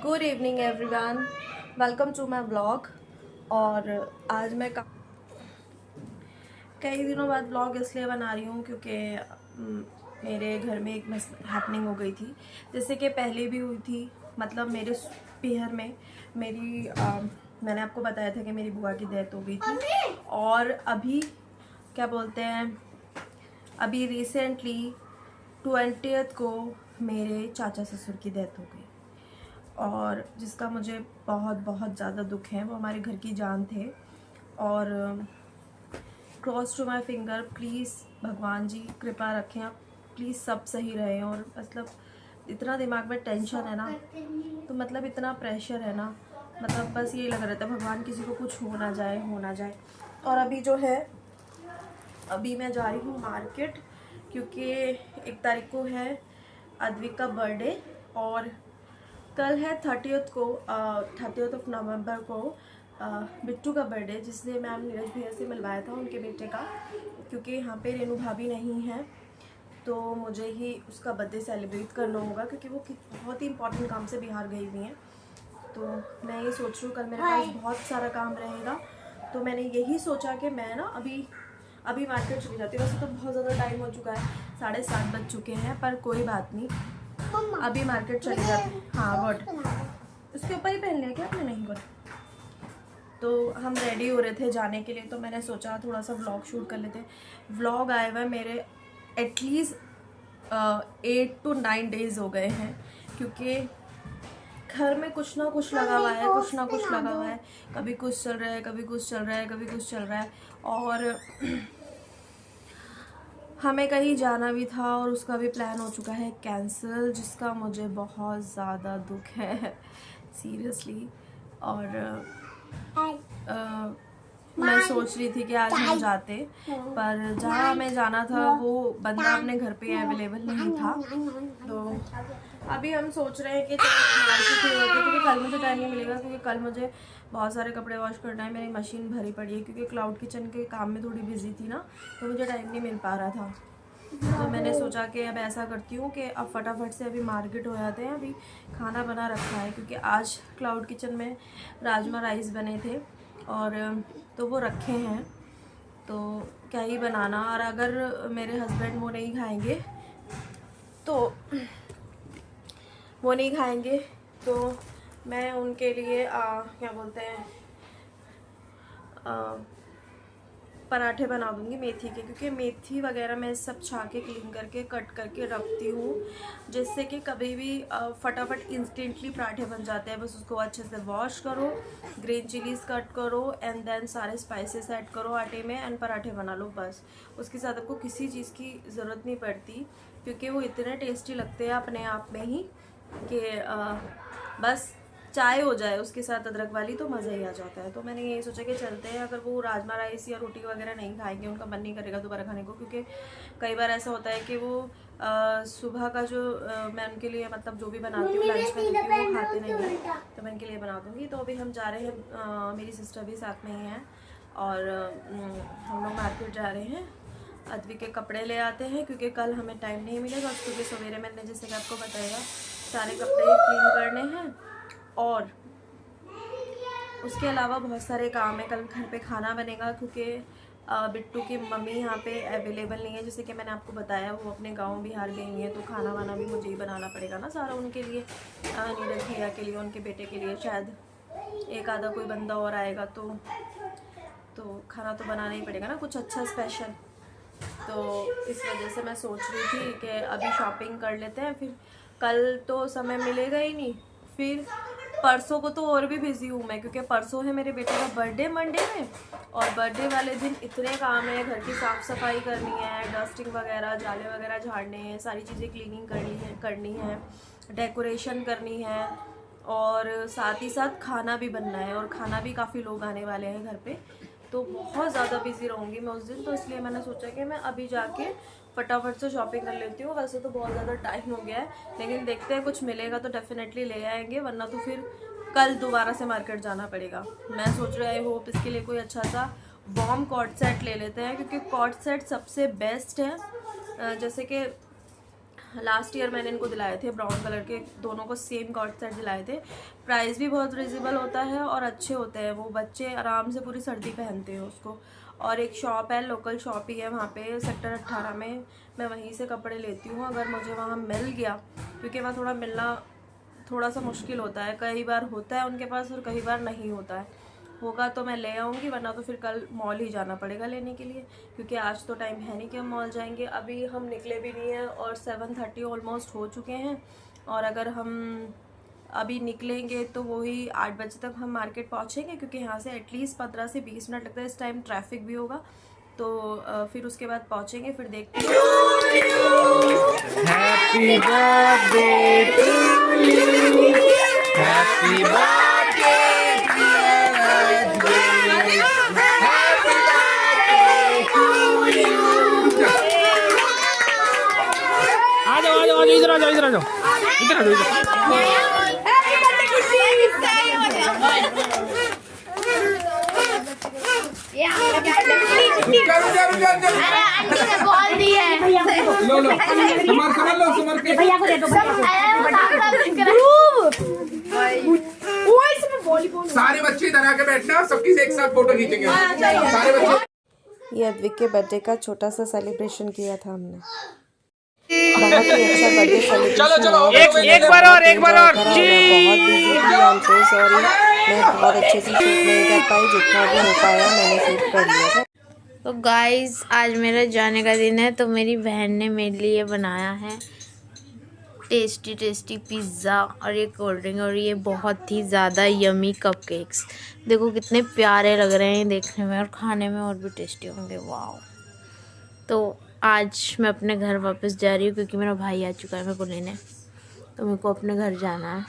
Good evening everyone, welcome to my blog. और आज मैं कई दिनों बाद ब्लॉग इसलिए बना रही हूँ क्योंकि मेरे घर में एक हैपनिंग हो गई थी, जैसे कि पहले भी हुई थी। मतलब मेरे पीहर में मैंने आपको बताया था कि मेरी बुआ की डेथ हो गई थी। और अभी क्या बोलते हैं, अभी रिसेंटली 20th को मेरे चाचा ससुर की डेथ हो गई, और जिसका मुझे बहुत बहुत ज़्यादा दुख है। वो हमारे घर की जान थे। और cross to my finger, please भगवान जी कृपा रखें, आप प्लीज़ सब सही रहे। और मतलब इतना दिमाग में टेंशन है ना, तो मतलब इतना प्रेशर है ना, मतलब बस ये लग रहा था भगवान किसी को कुछ हो ना जाए। और अभी जो है, अभी मैं जा रही हूँ मार्केट, क्योंकि 1 तारीख को है अद्विक का बर्थडे, और कल है 30th ऑफ नवंबर को बिट्टू का बर्थडे, जिसने मैम नीरज भैया से मिलवाया था उनके बेटे का। क्योंकि यहाँ पे रेनू भाभी नहीं है, तो मुझे ही उसका बर्थडे सेलिब्रेट करना होगा, क्योंकि वो बहुत ही इंपॉर्टेंट काम से बिहार गई हुई हैं। तो मैं ये सोच रही हूँ, कल मेरे पास बहुत सारा काम रहेगा, तो मैंने यही सोचा कि मैं ना अभी मार्केट चली जाती हूँ। वैसे तो बहुत ज़्यादा टाइम हो चुका है, 7:30 बज चुके हैं, पर कोई बात नहीं, अभी मार्केट चली जाती। हाँ गुड, उसके ऊपर ही पहन लिया क्या आपने? नहीं गुड। तो हम रेडी हो रहे थे जाने के लिए, तो मैंने सोचा थोड़ा सा व्लॉग शूट कर लेते। व्लॉग आए हुए मेरे एटलीस्ट 8 to 9 days हो गए हैं, क्योंकि घर में कुछ ना कुछ लगा हुआ है, कभी कुछ चल रहा है, कभी कुछ चल रहा है। और हमें कहीं जाना भी था, और उसका भी प्लान हो चुका है कैंसिल, जिसका मुझे बहुत ज़्यादा दुख है सीरियसली। और मैं सोच रही थी कि आज हम जाते, पर जहाँ हमें जाना था वो बंदा अपने घर पे अवेलेबल नहीं था। तो अभी हम सोच रहे हैं कि क्योंकि कल मुझे टाइम नहीं मिलेगा, क्योंकि कल मुझे बहुत सारे कपड़े वॉश करना है, मेरी मशीन भरी पड़ी है, क्योंकि क्लाउड किचन के काम में थोड़ी बिजी थी ना, तो मुझे टाइम नहीं मिल पा रहा था। तो मैंने सोचा कि अब ऐसा करती हूँ कि अब फटाफट से अभी मार्केट हो जाते हैं। अभी खाना बना रखा है, क्योंकि आज क्लाउड किचन में राजमा राइस बने थे, और तो वो रखे हैं, तो क्या ही बनाना। और अगर मेरे हस्बैंड वो नहीं खाएंगे तो मैं उनके लिए क्या बोलते हैं, पराठे बना दूंगी मेथी के, क्योंकि मेथी वगैरह मैं सब छा के क्लीन करके कट करके रखती हूँ, जिससे कि कभी भी फटाफट इंस्टेंटली पराठे बन जाते हैं। बस उसको अच्छे से वॉश करो, ग्रीन चिलीज कट करो, एंड देन सारे स्पाइसेस ऐड करो आटे में, एंड पराठे बना लो बस। उसके साथ आपको किसी चीज़ की ज़रूरत नहीं पड़ती, क्योंकि वो इतने टेस्टी लगते हैं अपने आप में ही कि बस चाय हो जाए उसके साथ अदरक वाली, तो मज़ा ही आ जाता है। तो मैंने यही सोचा कि चलते हैं। अगर वो राजमा राइस या रोटी वगैरह नहीं खाएंगे, उनका मन नहीं करेगा दोबारा खाने को, क्योंकि कई बार ऐसा होता है कि वो सुबह का जो मैं उनके लिए मतलब जो भी बनाती हूँ लंच में देती हूँ, वो खाते नहीं हैं, तो मैं इनके लिए बना दूँगी। तो अभी हम जा रहे हैं, मेरी सिस्टर भी साथ में ही हैं, और हम लोग मार्केट जा रहे हैं। अद्विक के कपड़े ले आते हैं, क्योंकि कल हमें टाइम नहीं मिलेगा, क्योंकि सवेरे मैंने जैसे कि आपको बताया सारे कपड़े क्लीन करने हैं, और उसके अलावा बहुत सारे काम है। कल घर पे खाना बनेगा, क्योंकि बिट्टू की मम्मी यहाँ पे अवेलेबल नहीं है, जैसे कि मैंने आपको बताया वो अपने गांव बिहार गई हुई है, तो खाना वाना भी मुझे ही बनाना पड़ेगा ना सारा उनके लिए, नीरज भैया के लिए, उनके बेटे के लिए। शायद एक आधा कोई बंदा और आएगा, तो खाना तो बनाना ही पड़ेगा ना, कुछ अच्छा स्पेशल। तो इस वजह से मैं सोच रही थी कि अभी शॉपिंग कर लेते हैं, फिर कल तो समय मिलेगा ही नहीं, फिर परसों को तो और भी बिजी हूँ मैं, क्योंकि परसों है मेरे बेटे का बर्थडे मंडे में, और बर्थडे वाले दिन इतने काम है, घर की साफ़ सफाई करनी है, डस्टिंग वगैरह, जाले वगैरह झाड़ने हैं, सारी चीज़ें क्लीनिंग करनी है, डेकोरेशन करनी है, और साथ ही साथ खाना भी बनना है, और खाना भी काफ़ी लोग आने वाले हैं घर पे, तो बहुत ज़्यादा बिजी रहूँगी मैं उस दिन। तो इसलिए मैंने सोचा कि मैं अभी जाके फटाफट से शॉपिंग कर लेती हूँ। वैसे तो बहुत ज़्यादा टाइम हो गया है, लेकिन देखते हैं, कुछ मिलेगा तो डेफिनेटली ले आएंगे, वरना तो फिर कल दोबारा से मार्केट जाना पड़ेगा। मैं सोच रही आई होप इसके लिए कोई अच्छा सा वार्म कॉर्ड सेट ले लेते हैं, क्योंकि कॉर्ड सेट सबसे बेस्ट है। जैसे कि लास्ट ईयर मैंने इनको दिलाए थे ब्राउन कलर के, दोनों को सेम कॉर्ड सेट दिलाए थे। प्राइस भी बहुत रिजनेबल होता है और अच्छे होते हैं, वो बच्चे आराम से पूरी सर्दी पहनते हैं उसको। और एक शॉप है, लोकल शॉप ही है वहाँ पे सेक्टर 18 में, मैं वहीं से कपड़े लेती हूँ अगर मुझे वहाँ मिल गया, क्योंकि वहाँ थोड़ा मिलना थोड़ा सा मुश्किल होता है, कई बार होता है उनके पास और कई बार नहीं होता है। होगा तो मैं ले आऊँगी, वरना तो फिर कल मॉल ही जाना पड़ेगा लेने के लिए, क्योंकि आज तो टाइम है नहीं कि हम मॉल जाएंगे। अभी हम निकले भी नहीं हैं और 7:30 ऑलमोस्ट हो चुके हैं, और अगर हम अभी निकलेंगे तो वही 8 बजे तक हम मार्केट पहुँचेंगे, क्योंकि यहाँ से एटलीस्ट 15 से 20 मिनट लगता है, इस टाइम ट्रैफिक भी होगा। तो फिर उसके बाद पहुँचेंगे, फिर देखते हैं। Happy birthday to you. Happy birthday, dear Rajni. Happy birthday to you. आ जाओ इधर आ जाओ बोल दी है लो संभाल के भैया को दे दो सारे बच्चे इधर आके बैठना, सबकी एक साथ फोटो खींचेंगे सारे बच्चे। ये अद्विक के बर्थडे का छोटा सा सेलिब्रेशन किया था हमने, बहुत ही अच्छा बर्थडे सेलिब्रेशन। चलो एक बार और बहुत बिजी थी, आई एम सो सॉरी, मैं बहुत अच्छे से शूट नहीं कर पाई, जितना भी हो पाया मैंने शूट कर लिया था। तो गाइस आज मेरा जाने का दिन है, तो मेरी बहन ने मेरे लिए बनाया है टेस्टी टेस्टी पिज़्ज़ा और ये कोल्ड ड्रिंक और ये बहुत ही ज़्यादा यमी कपकेक्स। देखो कितने प्यारे लग रहे हैं देखने में और खाने में और भी टेस्टी होंगे। वाह। तो आज मैं अपने घर वापस जा रही हूँ, क्योंकि मेरा भाई आ चुका है मेरे को लेने, तो मेरे को अपने घर जाना है।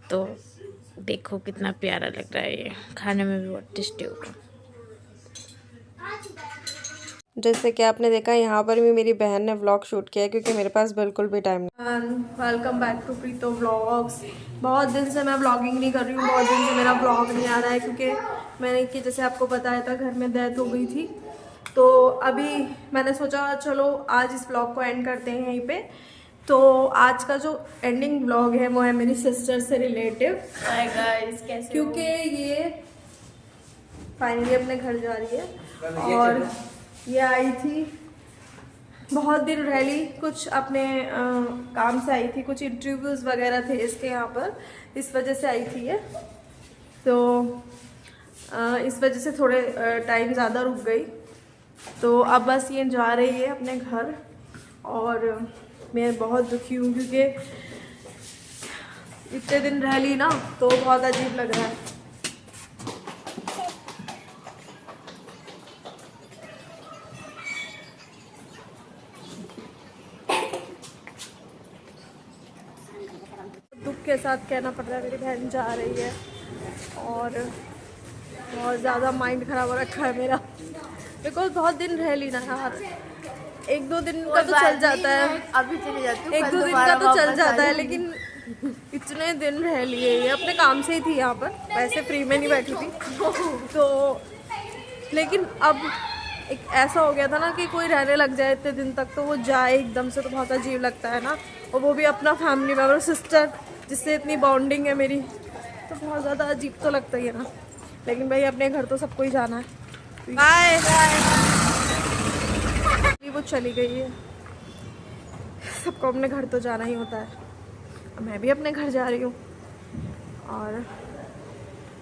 तो देखो कितना प्यारा लग रहा है, ये खाने में भी बहुत टेस्टी होगा। जैसे कि आपने देखा यहाँ पर भी मेरी बहन ने व्लॉग शूट किया है, क्योंकि मेरे पास बिल्कुल भी टाइम नहीं। Welcome back to Preeto vlogs. बहुत दिन से मैं व्लॉगिंग नहीं कर रही हूँ, बहुत दिन से मेरा व्लॉग नहीं आ रहा है, क्योंकि मैंने कि जैसे आपको बताया था घर में डेथ हो गई थी। तो अभी मैंने सोचा चलो आज इस व्लॉग को एंड करते हैं यहीं पे। तो आज का जो एंडिंग व्लॉग है वो है मेरी सिस्टर से रिलेटिव। हाय गाइस, कैसे? क्योंकि ये फाइनली अपने घर जा रही है और ये आई थी बहुत दिन रह ली, कुछ अपने काम से आई थी, कुछ इंटरव्यूज़ वगैरह थे इसके यहाँ पर, इस वजह से आई थी ये। तो इस वजह से थोड़े टाइम ज़्यादा रुक गई। तो अब बस ये जा रही है अपने घर और मैं बहुत दुखी हूँ, क्योंकि इतने दिन रह ली ना तो बहुत अजीब लग रहा है। दुख के साथ कहना पड़ रहा है, मेरी बहन जा रही है और बहुत ज़्यादा माइंड ख़राब हो रखा है मेरा, बिकॉज बहुत दिन रह ली ना यार। एक दो दिन का तो चल जाता है, अभी चली जाती हूँ, एक दो दिन का तो चल जाता है, लेकिन इतने दिन रह लिए। ये अपने काम से ही थी यहाँ पर, वैसे फ्री में नहीं बैठी थी तो, लेकिन अब एक ऐसा हो गया था ना कि कोई रहने लग जाए इतने दिन तक, तो वो जाए एकदम से तो बहुत अजीब लगता है ना। और वो भी अपना फैमिली मेम्बर, सिस्टर जिससे इतनी बॉन्डिंग है मेरी, तो बहुत ज़्यादा अजीब तो लगता ही है ना। लेकिन भाई अपने घर तो सबको ही जाना है। बाय। वो चली गई है, सबको अपने घर तो जाना ही होता है, मैं भी अपने घर जा रही हूँ। और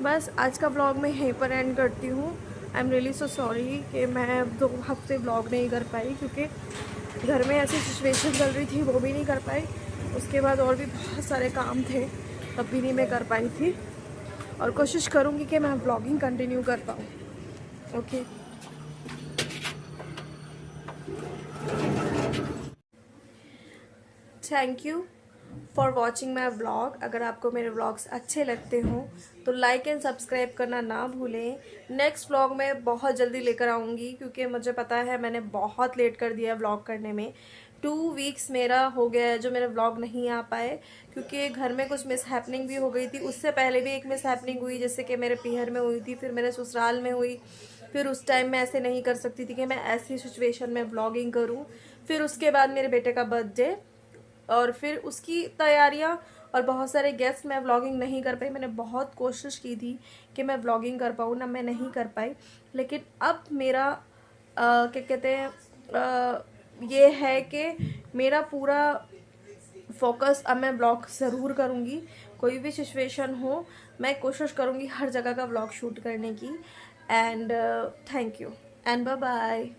बस आज का व्लॉग मैं यहीं पर एंड करती हूँ। I am really so sorry कि मैं 2 हफ्ते व्लॉग नहीं कर पाई, क्योंकि घर में ऐसी सिचुएशन चल रही थी, वो भी नहीं कर पाई। उसके बाद और भी बहुत सारे काम थे, तब भी नहीं मैं कर पाई थी। और कोशिश करूँगी कि मैं व्लॉगिंग कंटिन्यू कर पाऊँ। Okay, thank you for watching my vlog. अगर आपको मेरे व्लॉग्स अच्छे लगते हों तो लाइक एंड सब्सक्राइब करना ना भूलें। नेक्स्ट व्लॉग मैं बहुत जल्दी लेकर आऊँगी, क्योंकि मुझे पता है मैंने बहुत लेट कर दिया है व्लॉग करने में। 2 वीक्स मेरा हो गया है जो मेरे व्लॉग नहीं आ पाए, क्योंकि घर में कुछ मिस हैपनिंग भी हो गई थी। उससे पहले भी एक मिस हैपनिंग हुई, जैसे कि मेरे पीहर में हुई थी, फिर मेरे ससुराल में हुई। फिर उस टाइम मैं ऐसे नहीं कर सकती थी कि मैं ऐसी सिचुएशन में व्लॉगिंग करूं। फिर उसके बाद मेरे बेटे का बर्थडे और फिर उसकी तैयारियां और बहुत सारे गेस्ट। मैं व्लॉगिंग नहीं कर पाई, मैंने बहुत कोशिश की थी कि मैं व्लॉगिंग कर पाऊँ ना, मैं नहीं कर पाई। लेकिन अब मेरा क्या कहते हैं ये है कि मेरा पूरा फोकस अब मैं व्लॉग ज़रूर करूँगी। कोई भी सिचुएशन हो मैं कोशिश करूँगी हर जगह का व्लॉग शूट करने की। And thank you and bye bye.